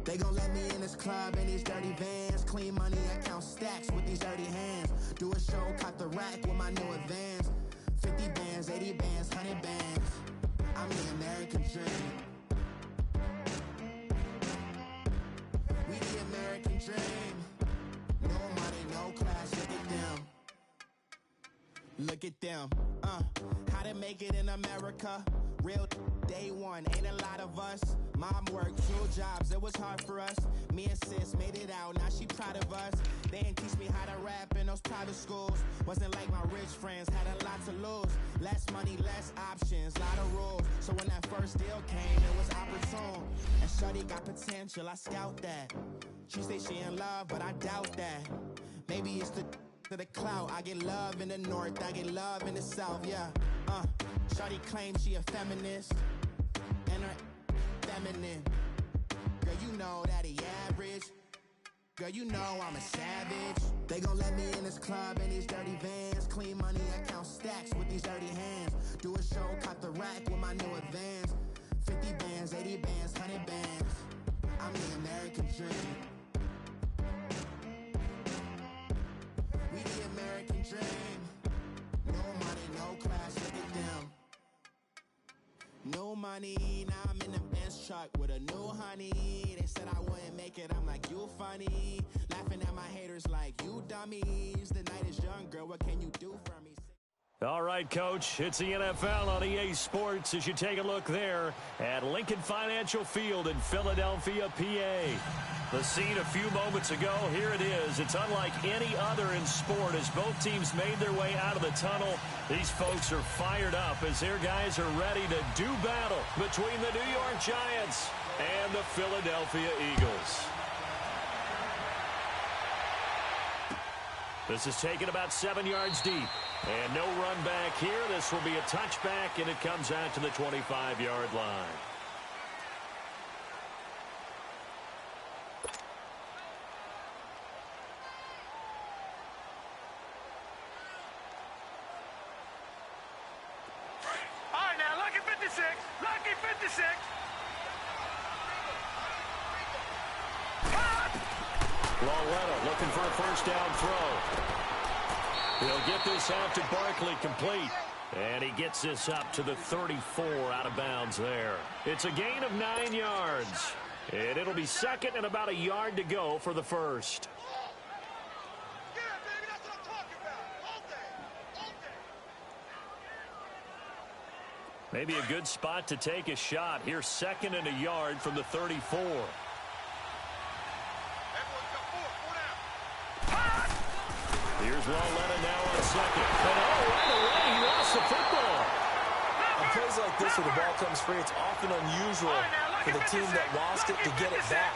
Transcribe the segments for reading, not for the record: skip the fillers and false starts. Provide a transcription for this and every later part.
They gon' let me in this club in these dirty vans. Clean money, I count stacks with these dirty hands. Do a show, caught the rack with my new advance. 50 bands, 80 bands, 100 bands. I'm the American dream. We the American dream. No money, no class, look at them. Look at them, how to make it in America. Real day one, ain't a lot of us. Mom worked 2 jobs, it was hard for us. Me and sis made it out, now she proud of us. They didn't teach me how to rap in those private schools. Wasn't like my rich friends, had a lot to lose. Less money, less options, lot of rules. So when that first deal came, it was opportune. And shorty got potential, I scout that. She say she in love, but I doubt that. Maybe it's to the clout. I get love in the north, I get love in the south, yeah. Shorty claims she a feminist, and her feminine. Girl, you know that he average. Girl, you know I'm a savage. They gon' let me in this club in these dirty vans. Clean money, I count stacks with these dirty hands. Do a show, caught the rack with my new advance. 50 bands, 80 bands, 100 bands. I'm the American dream. We the American dream. No money, no class, look at them. No money, now I'm in the Benz truck with a new honey. They said I wouldn't make it, I'm like, you funny. Laughing at my haters like, you dummies. The night is young, girl, what can you do for me? All right, Coach, it's the NFL on EA Sports as you take a look there at Lincoln Financial Field in Philadelphia, PA. The scene a few moments ago, here it is. It's unlike any other in sport as both teams made their way out of the tunnel. These folks are fired up as their guys are ready to do battle between the New York Giants and the Philadelphia Eagles. This is taken about 7 yards deep. And no run back here. This will be a touchback, and it comes out to the 25-yard line. All right, now, lucky 56. Lucky 56. Loretta looking for a first down throw. He'll get this out to Barkley complete. And he gets this up to the 34 out of bounds there. It's a gain of 9 yards. And it'll be second and about a yard to go for the first. Yeah, baby, that's what I'm talking about. All day. All day. Maybe a good spot to take a shot. Here's second and a yard from the 34. Here's Walletta now on second. And right away, he lost the football. On plays like this where the ball comes free, it's often unusual for the team that lost it to get it back.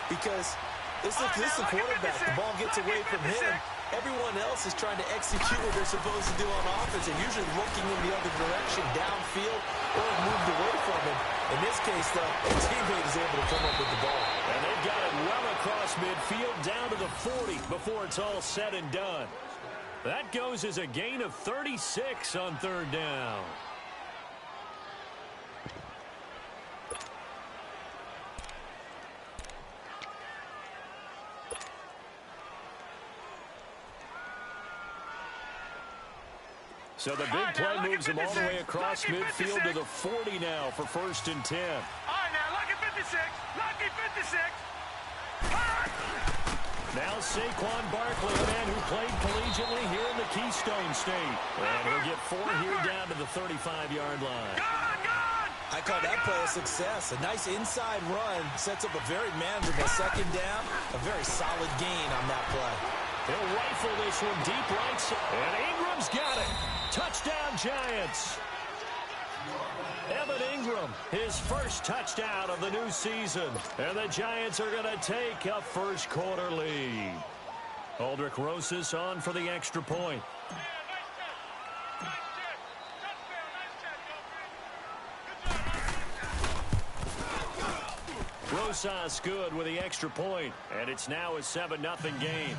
Because this is the quarterback. The ball gets away from him. Everyone else is trying to execute what they're supposed to do on offense. They're usually looking in the other direction, downfield, or moved away from him. In this case, though, the teammate is able to come up with the ball. And they've got it well across midfield down to the 40 before it's all said and done. That goes as a gain of 36 on third down. So the big play moves him all the way across midfield to the 40 now for first and 10. All right, now, lucky 56. Lucky 56. Now Saquon Barkley, a man who played collegiately here in the Keystone State. And he'll get 4 here down to the 35-yard line. I call that play a success. A nice inside run sets up a very manageable second down. A very solid gain on that play. He'll rifle this one deep right side. And Ingram's got it. Touchdown, Giants. Evan Ingram, his first touchdown of the new season. And the Giants are going to take a first quarter lead. Aldrich Rosas on for the extra point. Rosas good with the extra point. And it's now a 7-0 game.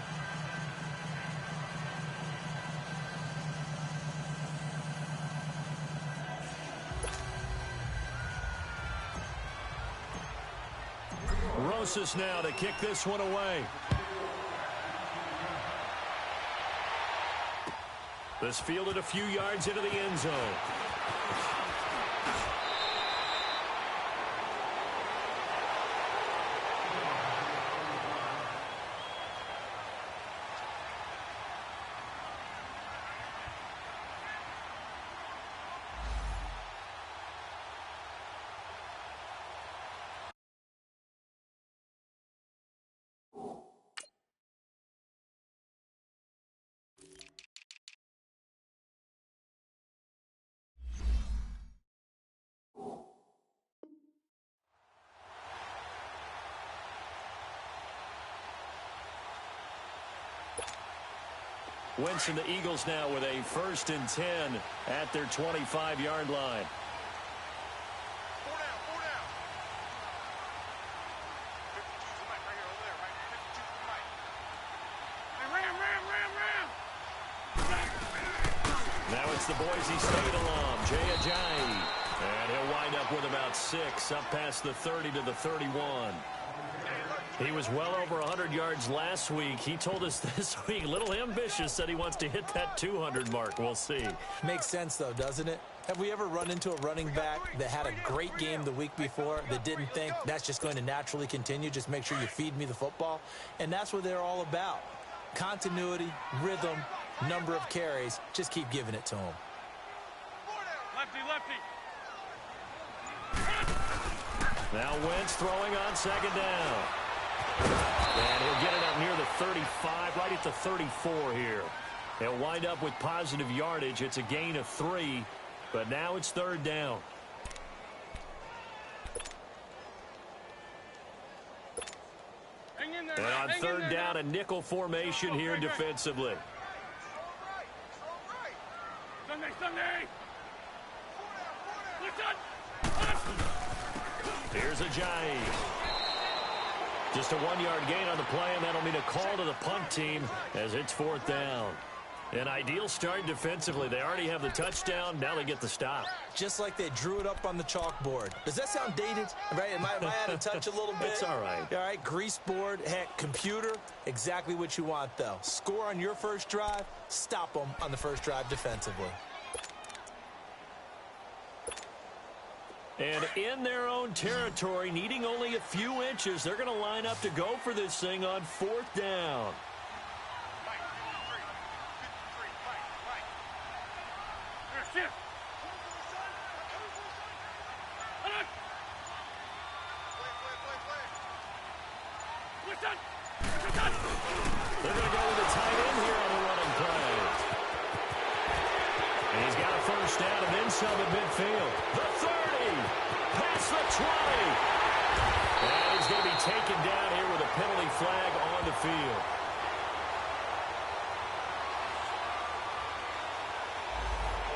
closest now to kick this one away. This fielded a few yards into the end zone. Wentz and the Eagles now with a 1st and 10 at their 25-yard line. 4 down, 4 down. 52's the mic right here, over there, right? 52's the mic. Hey, ram. Now it's the Boise State alum, Jay Ajayi. And he'll wind up with about 6 up past the 30 to the 31. He was well over 100 yards last week. He told us this week, a little ambitious, said he wants to hit that 200 mark. We'll see. Makes sense, though, doesn't it? Have we ever run into a running back that had a great game the week before that didn't think that's just going to naturally continue? Just make sure you feed me the football. And that's what they're all about. Continuity, rhythm, number of carries. Just keep giving it to them. Lefty, lefty. Now Wentz throwing on 2nd down. And he'll get it up near the 35, right at the 34 here. He'll wind up with positive yardage. It's a gain of 3, but now it's 3rd down. Hang in there, And on 3rd down, a nickel formation here defensively. Sunday, Sunday. Here's Ajayi. Just a 1-yard gain on the play, and that'll mean a call to the punt team as it's 4th down. An ideal start defensively. They already have the touchdown. Now they get the stop. Just like they drew it up on the chalkboard. Does that sound dated? Right? Am I out of touch a little bit? It's all right. All right, grease board, heck, computer, exactly what you want, though. Score on your first drive, stop them on the first drive defensively. And in their own territory, needing only a few inches, they're going to line up to go for this thing on 4th down. They're going to go with a tight end here on the running play. And he's got a 1st down and then some at midfield. The 30, past the 20. And he's going to be taken down here with a penalty flag on the field.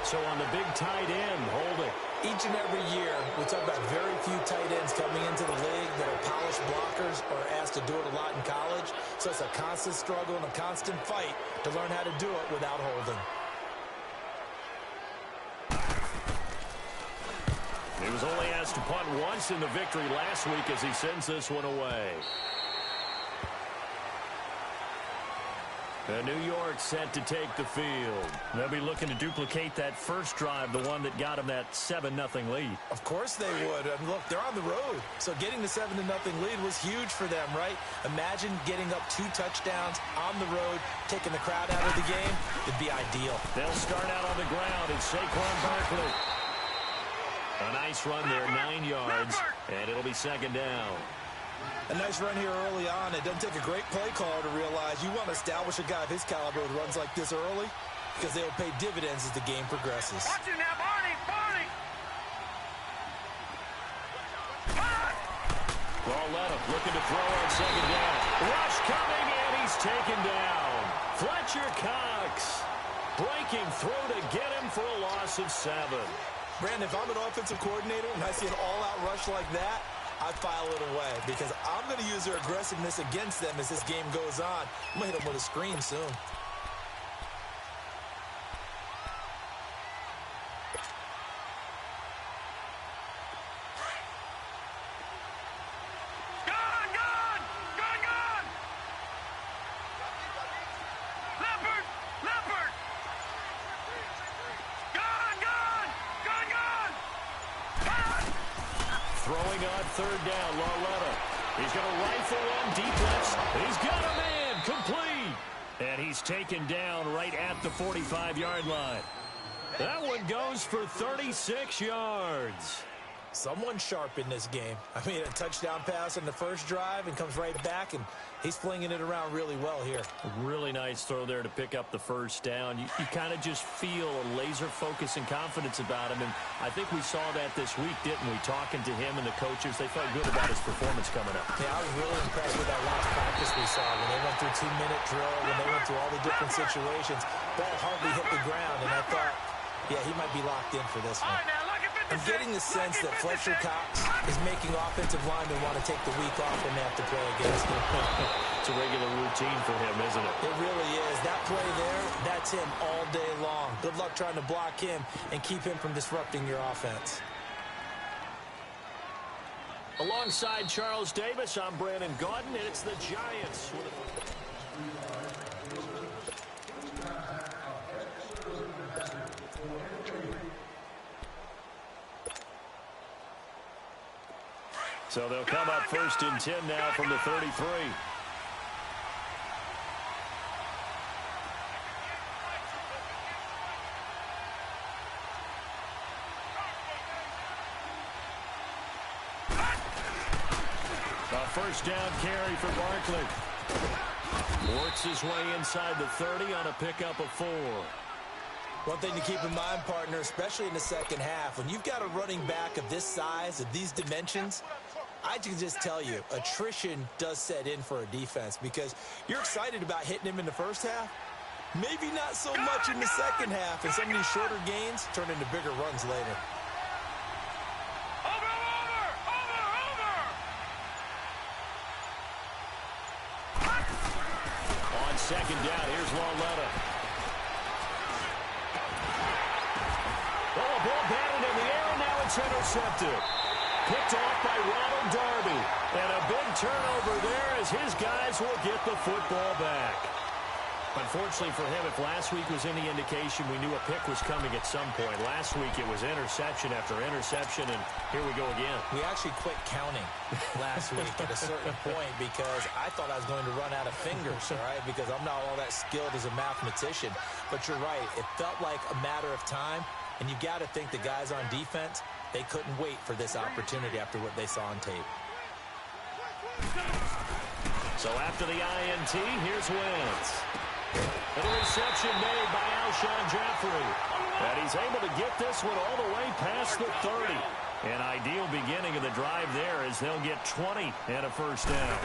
So on the big tight end, holding. Each and every year, we talk about very few tight ends coming into the league that are polished blockers or asked to do it a lot in college. So it's a constant struggle and a constant fight to learn how to do it without holding. He was only asked to punt once in the victory last week as he sends this one away. And New York set to take the field. They'll be looking to duplicate that first drive, the one that got them that 7-0 lead. Of course they would. I mean, look, they're on the road. So getting the 7-0 lead was huge for them, right? Imagine getting up 2 touchdowns on the road, taking the crowd out of the game. It'd be ideal. They'll start out on the ground. It's Saquon Barkley. A nice run there, 9 yards, and it'll be 2nd down. A nice run here early on. It doesn't take a great play caller to realize you want to establish a guy of his caliber with runs like this early because they will pay dividends as the game progresses. Watch it now, Barney, Barney. Barletta looking to throw on 2nd down. Rush coming, and he's taken down. Fletcher Cox breaking through to get him for a loss of 7. Brandon, if I'm an offensive coordinator and I see an all-out rush like that, I file it away because I'm going to use their aggressiveness against them as this game goes on. I'm going to hit them with a screen soon. Go, go! Throwing on third down, Lauletta. He's going to rifle one deep left. He's got a man, complete. And he's taken down right at the 45-yard line. That one goes for 36 yards. Someone sharp in this game. I mean, a touchdown pass in the first drive and comes right back, and he's flinging it around really well here. Really nice throw there to pick up the first down. You kind of just feel a laser focus and confidence about him, and I think we saw that this week, didn't we? Talking to him and the coaches, they felt good about his performance coming up. Yeah, I was really impressed with that last practice we saw when they went through 2-minute drill, when they went through all the different situations. Ball hardly hit the ground, and I thought, yeah, he might be locked in for this one. I'm getting the sense that Fletcher Cox is making offensive linemen want to take the week off when they have to play against him. It's a regular routine for him, isn't it? It really is. That play there, that's him all day long. Good luck trying to block him and keep him from disrupting your offense. Alongside Charles Davis, I'm Brandon Gaudin, and it's the Giants. So they'll come up 1st and 10 now from the 33. A first down carry for Barkley. Works his way inside the 30 on a pickup of 4. One thing to keep in mind, partner, especially in the second half, when you've got a running back of this size, of these dimensions, I can just tell you, attrition does set in for a defense because you're excited about hitting him in the first half. Maybe not so much in the second half, and some of these shorter gains turn into bigger runs later. On second down, here's Lauletta. Oh, ball batted in the air, and now it's intercepted. Picked off by Ronald Darby. And a big turnover there as his guys will get the football back. Unfortunately for him, if last week was any indication, we knew a pick was coming at some point. Last week it was interception after interception, and here we go again. We actually quit counting last week at a certain point because I thought I was going to run out of fingers, all right, because I'm not all that skilled as a mathematician. But you're right. It felt like a matter of time, and you got to think the guys on defense, they couldn't wait for this opportunity after what they saw on tape. So after the INT, here's Wentz. And a reception made by Alshon Jeffrey. And he's able to get this one all the way past the 30. An ideal beginning of the drive there as they'll get 20 and a first down.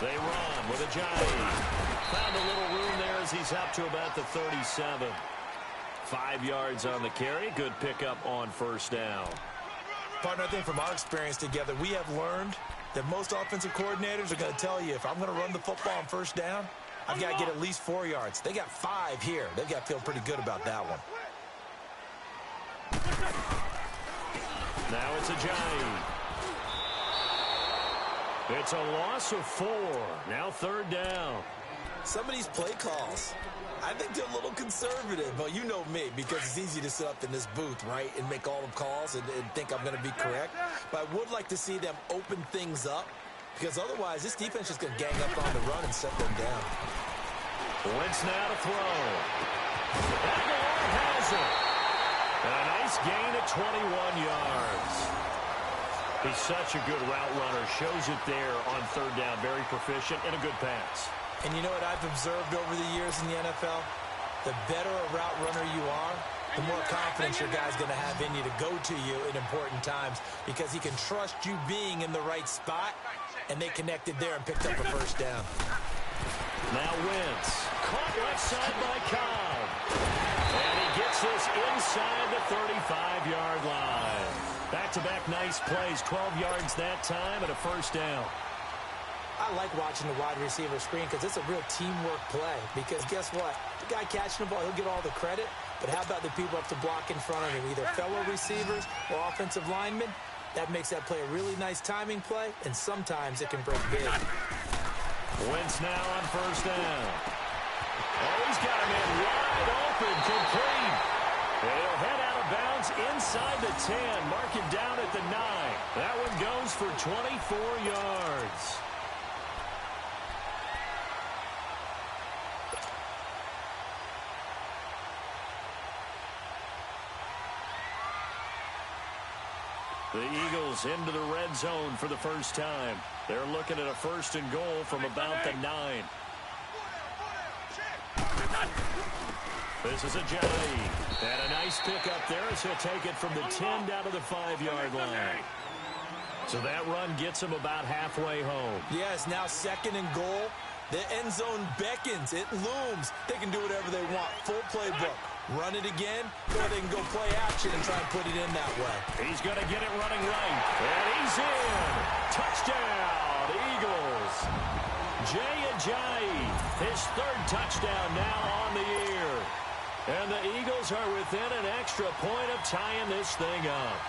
They run with a Ajayi. Found a little room there as he's up to about the 37. 5 yards on the carry. Good pickup on first down. Partner, I think from our experience together, we have learned that most offensive coordinators are going to tell you, if I'm going to run the football on first down, I've got to get at least 4 yards. They got 5 here. They've got to feel pretty good about that one. Now it's Ajayi. It's a loss of 4. Now third down. Some of these play calls, I think they're a little conservative. Well, you know me, because it's easy to sit up in this booth, right, and make all the calls and think I'm going to be correct. But I would like to see them open things up, because otherwise this defense is going to gang up on the run and set them down. Wentz now to throw. Aguilar has it. And a nice gain at 21 yards. He's such a good route runner. Shows it there on third down. Very proficient and a good pass. And you know what I've observed over the years in the NFL? The better a route runner you are, the more confidence your guy's going to have in you to go to you in important times, because he can trust you being in the right spot, and they connected there and picked up a first down. Now Wentz. Caught left side by Cobb. And he gets this inside the 35-yard line. Back-to-back nice plays. 12 yards that time and a first down. I like watching the wide receiver screen because it's a real teamwork play. Because guess what? The guy catching the ball, he'll get all the credit. But how about the people up to block in front of him, either fellow receivers or offensive linemen? That makes that play a really nice timing play, and sometimes it can break big. Wentz now on first down. Oh, he's got him in wide open, complete. And he'll head out of of bounds inside the 10. Mark him down at the 9. That one goes for 24 yards. The Eagles into the red zone for the first time. They're looking at a 1st and goal from about the 9. This is Ajayi. And a nice pickup there as he'll take it from the 10 down to the 5-yard line. So that run gets him about halfway home. Yes, now 2nd and goal. The end zone beckons. It looms. They can do whatever they want. Full playbook. Run it again, or they can go play action and try and put it in that way. He's going to get it running right. And he's in. Touchdown, Eagles. Jay Ajayi, his 3rd touchdown now on the year. And the Eagles are within an extra point of tying this thing up.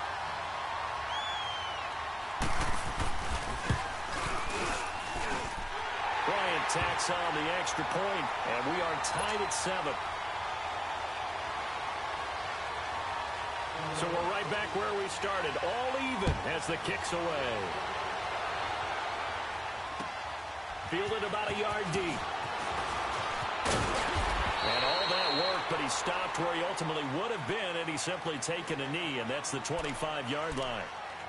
Bryant tacks on the extra point, and we are tied at 7. So we're right back where we started, all even as the kick's away. Fielded about a yard deep. And all that work, but he stopped where he ultimately would have been had he simply taken a knee, and that's the 25-yard line.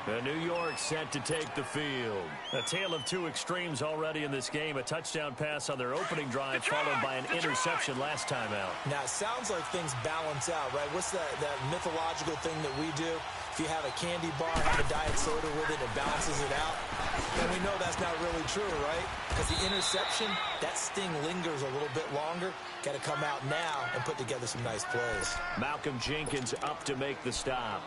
The New York set to take the field. A tale of two extremes already in this game. A touchdown pass on their opening drive, followed by an interception last time out. Now, it sounds like things balance out, right? What's that mythological thing that we do? If you have a candy bar, have a diet soda with it, it balances it out. And we know that's not really true, right? Because the interception, that sting lingers a little bit longer. Got to come out now and put together some nice plays. Malcolm Jenkins up to make the stop.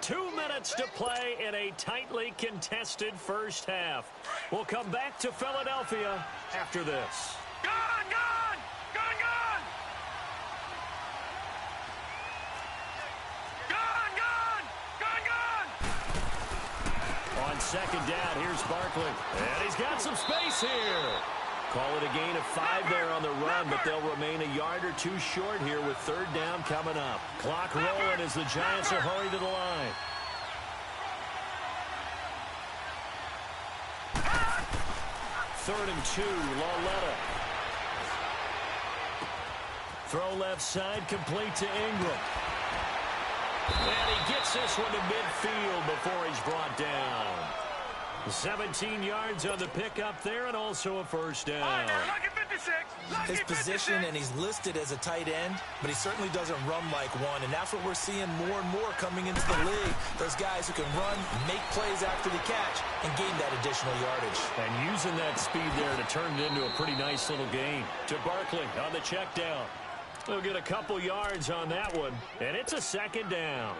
2 minutes to play in a tightly contested first half. We'll come back to Philadelphia after this. Gone! Gone! Gone! Gone! Gone! Gone! Gone! Gone! On 2nd down, here's Barkley. And he's got some space here. Call it a gain of 5 there on the run, but they'll remain a yard or two short here with 3rd down coming up. Clock rolling as the Giants are hurried to the line. Third and 2, Lauletta. Throw left side, complete to Ingram. And he gets this one to midfield before he's brought down. 17 yards on the pickup there, and also a 1st down. His position, and he's listed as a tight end, but he certainly doesn't run like one, and that's what we're seeing more and more coming into the league. Those guys who can run, make plays after the catch, and gain that additional yardage. And using that speed there to turn it into a pretty nice little gain. To Barkley on the check down. He'll get a couple yards on that one, and it's a 2nd down.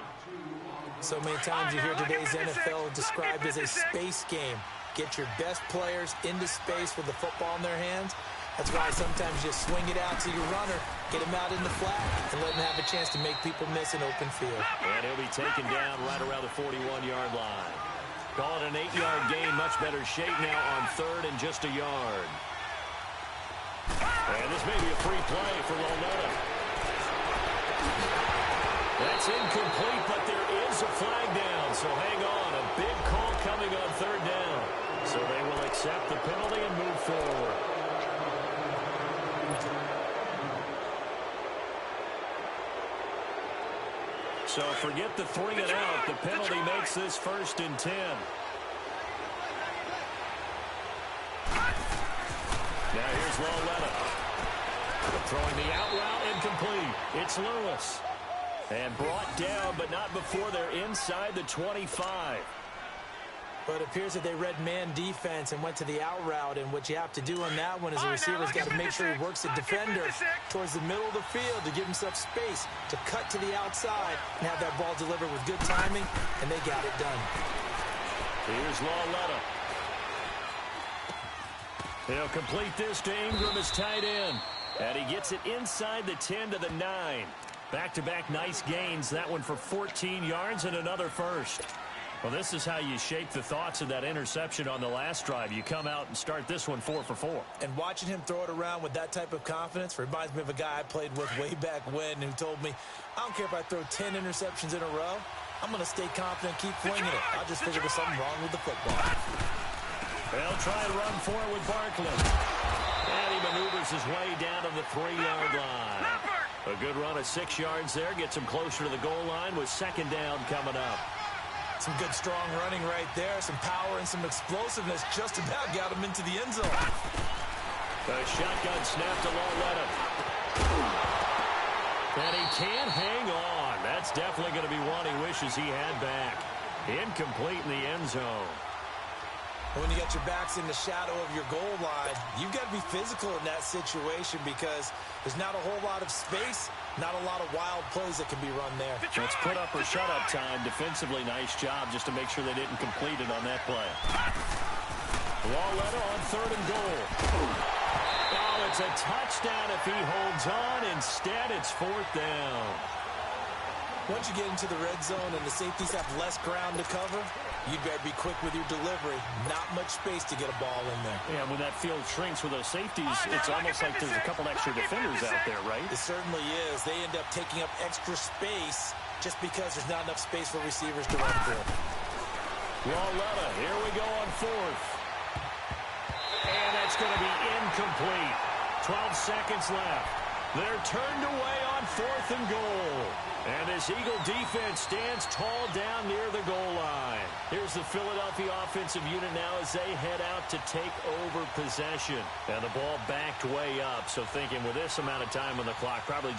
So many times you hear today's NFL described as a space game. Get your best players into space with the football in their hands. That's why sometimes you swing it out to your runner, get him out in the flat, and let him have a chance to make people miss an open field. And he'll be taken down right around the 41-yard line. Call it an 8-yard gain, much better shape now on 3rd and just a yard. And this may be a free play for Lauletta. That's incomplete, but there is a flag down, so hang on. A big call coming on 3rd down. So they will accept the penalty and move forward. So forget the 3 and out. The penalty makes this 1st and 10. Now here's Lauletta. Throwing the out route incomplete. It's Lewis. And brought down, but not before they're inside the 25. But it appears that they read man defense and went to the out route, and what you have to do on that one is the receiver's got to make sure he works the defender towards the middle of the field to give himself space to cut to the outside and have that ball delivered with good timing, and they got it done. Here's Lauletta. He'll complete this to Ingram as tight end. And he gets it inside the 10 to the 9. Back-to-back nice gains. That one for 14 yards and another 1st. Well, this is how you shape the thoughts of that interception on the last drive. You come out and start this one 4 for 4. And watching him throw it around with that type of confidence reminds me of a guy I played with way back when who told me, I don't care if I throw 10 interceptions in a row. I'm going to stay confident, keep flinging it. I just figured there's something wrong with the football. They'll try and run for it with Barkley. And he maneuvers his way down to the 3-yard line. A good run of 6 yards there. Gets him closer to the goal line with second down coming up. Some good, strong running right there. Some power and some explosiveness just about got him into the end zone. The shotgun snap to Lauletta. And he can't hang on. That's definitely going to be one he wishes he had back. Incomplete in the end zone. When you got your backs in the shadow of your goal line, you've got to be physical in that situation because there's not a whole lot of space, not a lot of wild plays that can be run there. Let's put up or shut up time. Defensively, nice job just to make sure they didn't complete it on that play. Lauletta on 3rd and goal. Oh, it's a touchdown if he holds on. Instead, it's 4th down. Once you get into the red zone and the safeties have less ground to cover, you'd better be quick with your delivery. Not much space to get a ball in there. Yeah, when that field shrinks with those safeties, it's almost like there's a couple extra defenders out there, right? It certainly is. They end up taking up extra space just because there's not enough space for receivers to run through. Lauletta, here we go on 4th. And that's going to be incomplete. 12 seconds left. They're turned away on 4th and goal. And this Eagle defense stands tall down near the goal line. Here's the Philadelphia offensive unit now as they head out to take over possession. And the ball backed way up. So thinking with this amount of time on the clock, probably